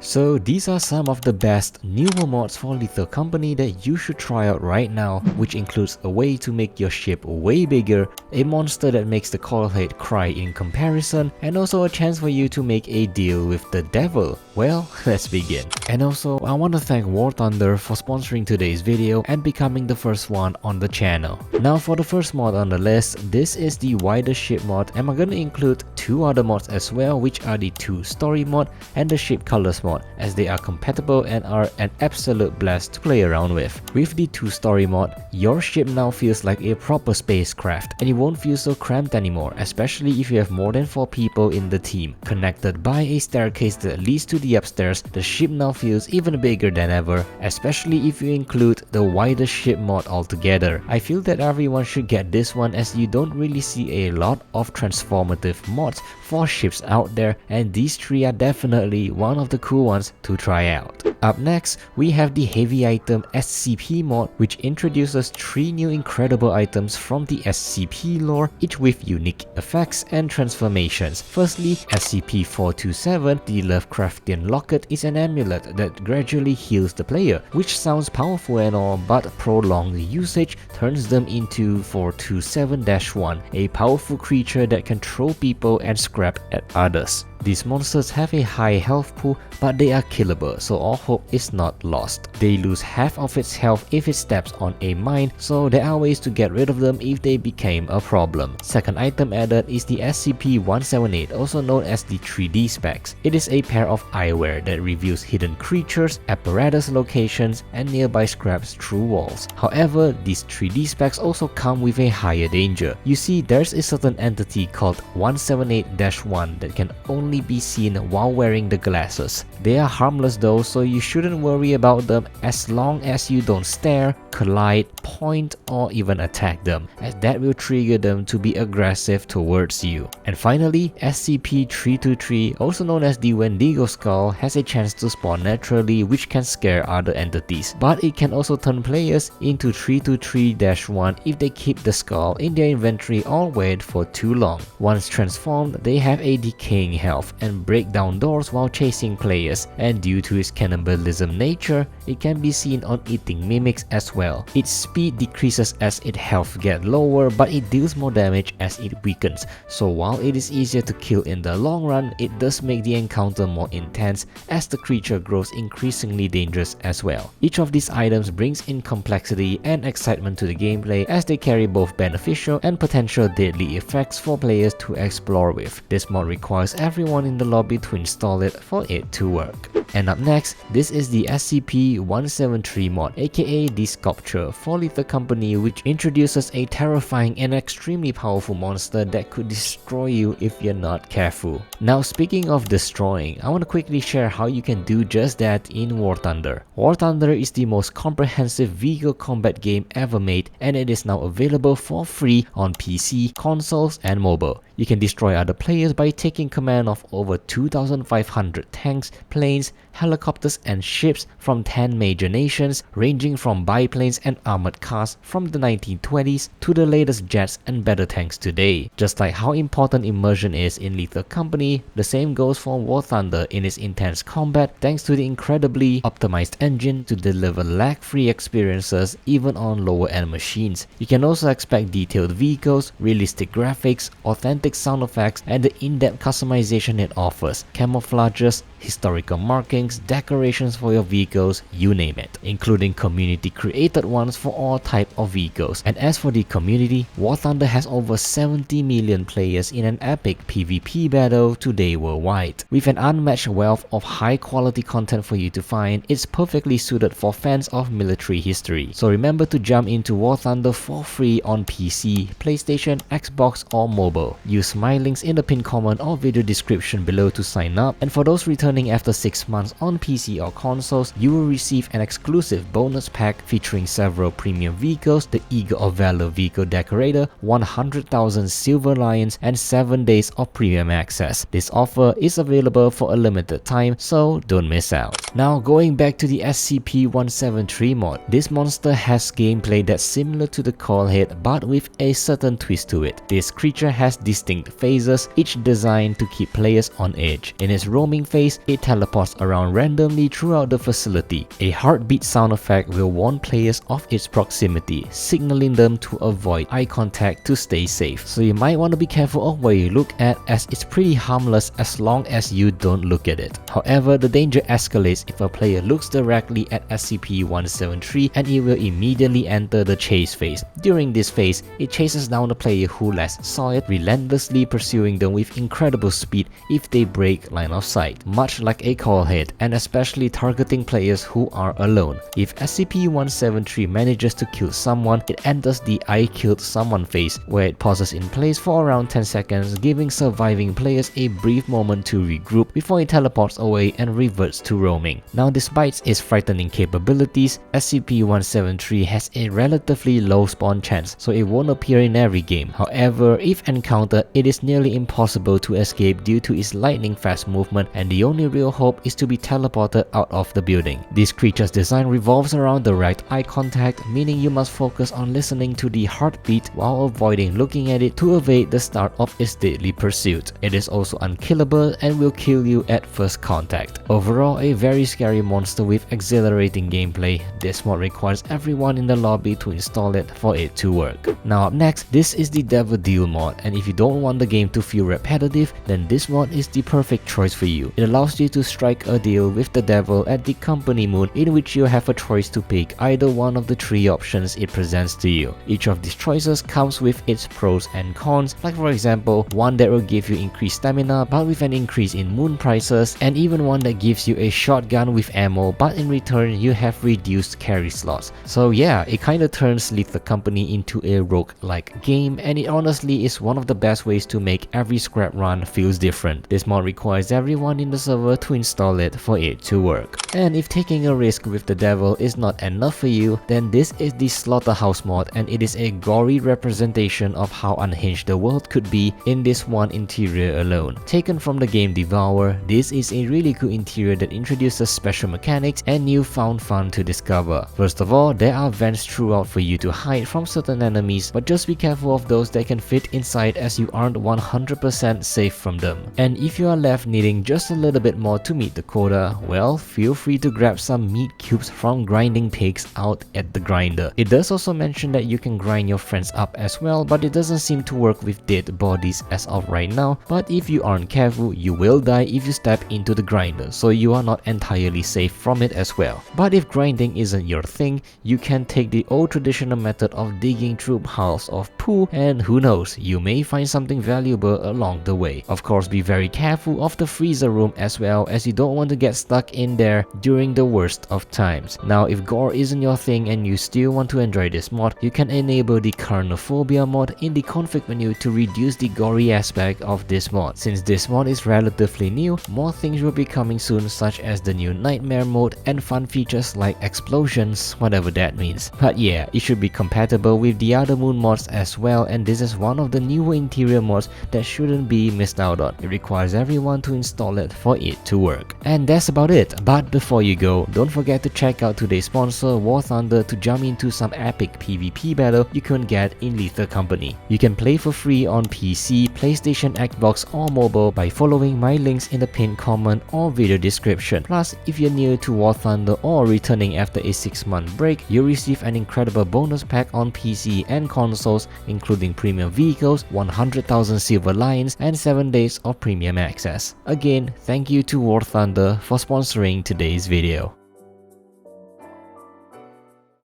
So these are some of the best newer mods for Lethal Company that you should try out right now, which includes a way to make your ship way bigger, a monster that makes the Colourhead cry in comparison, and also a chance for you to make a deal with the devil. Well, let's begin. And also, I want to thank War Thunder for sponsoring today's video and becoming the first one on the channel. Now for the first mod on the list, this is the Wider Ship mod, and I'm gonna include two other mods as well, which are the 2 Story mod and the Ship Colors mod, as they are compatible and are an absolute blast to play around with. With the 2 Story mod, your ship now feels like a proper spacecraft and it won't feel so cramped anymore, especially if you have more than 4 people in the team. Connected by a staircase that leads to the upstairs, the ship now feels even bigger than ever, especially if you include the Wider Ship mod altogether. I feel that everyone should get this one, as you don't really see a lot of transformative mods for ships out there, and these 3 are definitely one of the cool ones to try out. Up next, we have the Heavy Item SCP mod, which introduces 3 new incredible items from the SCP lore, each with unique effects and transformations. Firstly, SCP-427, the Lovecraftian Locket, is an amulet that gradually heals the player, which sounds powerful and all, but prolonged usage turns them into 427-1, a powerful creature that can throw people and scrap at others. These monsters have a high health pool, but they are killable, so all hope is not lost. They lose half of its health if it steps on a mine, so there are ways to get rid of them if they became a problem. Second item added is the SCP-178, also known as the 3D Specs. It is a pair of eyewear that reveals hidden creatures, apparatus locations, and nearby scraps through walls. However, these 3D Specs also come with a higher danger. You see, there's a certain entity called 178-1 that can only be seen while wearing the glasses. They are harmless though, so you shouldn't worry about them as long as you don't stare, collide, point, or even attack them, as that will trigger them to be aggressive towards you. And finally, SCP-323, also known as the Wendigo Skull, has a chance to spawn naturally, which can scare other entities, but it can also turn players into 323-1 if they keep the skull in their inventory or wear it for too long. Once transformed, they have a decaying health and break down doors while chasing players, and due to its cannibalism nature, it can be seen on eating mimics as well. Its speed decreases as its health gets lower, but it deals more damage as it weakens, so while it is easier to kill in the long run, it does make the encounter more intense as the creature grows increasingly dangerous as well. Each of these items brings in complexity and excitement to the gameplay, as they carry both beneficial and potential deadly effects for players to explore with. This mod requires everyone in the lobby to install it for it to work. And up next, this is the SCP-173 mod, aka the Sculpture, for Lethal Company, which introduces a terrifying and extremely powerful monster that could destroy you if you're not careful. Now, speaking of destroying, I want to quickly share how you can do just that in War Thunder. War Thunder is the most comprehensive vehicle combat game ever made, and it is now available for free on PC, consoles, and mobile. You can destroy other players by taking command of over 2,500 tanks, planes, helicopters, and ships from 10 major nations, ranging from biplanes and armored cars from the 1920s to the latest jets and battle tanks today. Just like how important immersion is in Lethal Company, the same goes for War Thunder in its intense combat, thanks to the incredibly optimized engine to deliver lag-free experiences even on lower-end machines. You can also expect detailed vehicles, realistic graphics, authentic sound effects, and the in-depth customization it offers, camouflages, historical markings, decorations for your vehicles, you name it, including community created ones for all type of vehicles. And as for the community, War Thunder has over 70 million players in an epic PvP battle today worldwide. With an unmatched wealth of high quality content for you to find, it's perfectly suited for fans of military history. So remember to jump into War Thunder for free on PC, PlayStation, Xbox, or mobile. Use my links in the pinned comment or video description below to sign up, and for those returning after 6 months on PC or consoles, you will receive an exclusive bonus pack featuring several premium vehicles, the Eagle of Valor vehicle decorator, 100,000 Silver Lions, and 7 days of premium access. This offer is available for a limited time, so don't miss out. Now going back to the SCP-173 mod, this monster has gameplay that's similar to the Callhead but with a certain twist to it. This creature has distinct phases, each designed to keep players on edge. In its roaming phase, it teleports around randomly throughout the facility. A heartbeat sound effect will warn players of its proximity, signaling them to avoid eye contact to stay safe. So you might want to be careful of where you look at, as it's pretty harmless as long as you don't look at it. However, the danger escalates if a player looks directly at SCP-173 and it will immediately enter the chase phase. During this phase, it chases down the player who last saw it, relentlessly pursuing them with incredible speed if they break line of sight, much like a Callhead, and especially targeting players who are alone. If SCP-173 manages to kill someone, it enters the I killed someone phase, where it pauses in place for around 10 seconds, giving surviving players a brief moment to regroup before it teleports away and reverts to roaming. Now, despite its frightening capabilities, SCP-173 has a relatively low spawn chance, so it won't appear in every game. However, if encountered, it is nearly impossible to escape due to its lightning fast movement, and the only real hope is to be teleported out of the building. This creature's design revolves around direct eye contact, meaning you must focus on listening to the heartbeat while avoiding looking at it to evade the start of its deadly pursuit. It is also unkillable and will kill you at first contact. Overall, a very scary monster with exhilarating gameplay. This mod requires everyone in the lobby to install it for it to work. Now up next, this is the Devil Deal mod, and if you don't want the game to feel repetitive, then this mod is the perfect choice for you. It allows you to strike a deal with the devil at the company moon, in which you have a choice to pick either one of the three options it presents to you. Each of these choices comes with its pros and cons, like for example, one that will give you increased stamina but with an increase in moon prices, and even one that gives you a shotgun with ammo but in return you have reduced carry slots. So yeah, it kinda turns Lethal Company into a rogue-like game, and it honestly is one of the best ways to make every scrap run feels different. This mod requires everyone in the server to install it for it to work. And if taking a risk with the devil is not enough for you, then this is the Slaughterhouse mod, and it is a gory representation of how unhinged the world could be in this one interior alone. Taken from the game Devour, this is a really cool interior that introduces special mechanics and newfound fun to discover. First of all, there are vents throughout for you to hide from certain enemies, but just be careful of those that can fit inside, as you aren't 100% safe from them. And if you are left needing just a little bit more to meet the quota, well, feel free to grab some meat cubes from grinding pigs out at the grinder. It does also mention that you can grind your friends up as well, but it doesn't seem to work with dead bodies as of right now. But if you aren't careful, you will die if you step into the grinder, so you are not entirely safe from it as well. But if grinding isn't your thing, you can take the old traditional method of digging through piles of poo, and who knows, you may find something valuable along the way. Of course, be very careful of the freezer room as well, as you don't want to get stuck in there during the worst of times. Now, if gore isn't your thing and you still want to enjoy this mod, you can enable the Carnophobia mod in the config menu to reduce the gory aspect of this mod. Since this mod is relatively new, more things will be coming soon, such as the new Nightmare mode and fun features like explosions, whatever that means. But yeah, it should be compatible with the other moon mods as well, and this is one of the newer interior mods that shouldn't be missed out on. It requires everyone to install it for it to work. And that's about it. But before you go, don't forget to check out today's sponsor, War Thunder, to jump into some epic PvP battle you can get in Lethal Company. You can play for free on PC, PlayStation, Xbox or mobile by following my links in the pinned comment or video description. Plus, if you're new to War Thunder or returning after a 6-month break, you'll receive an incredible bonus pack on PC and consoles, including premium vehicles, 100,000 silver lions, and 7 days of premium access. Again, thank you to War Thunder for sponsoring today's video.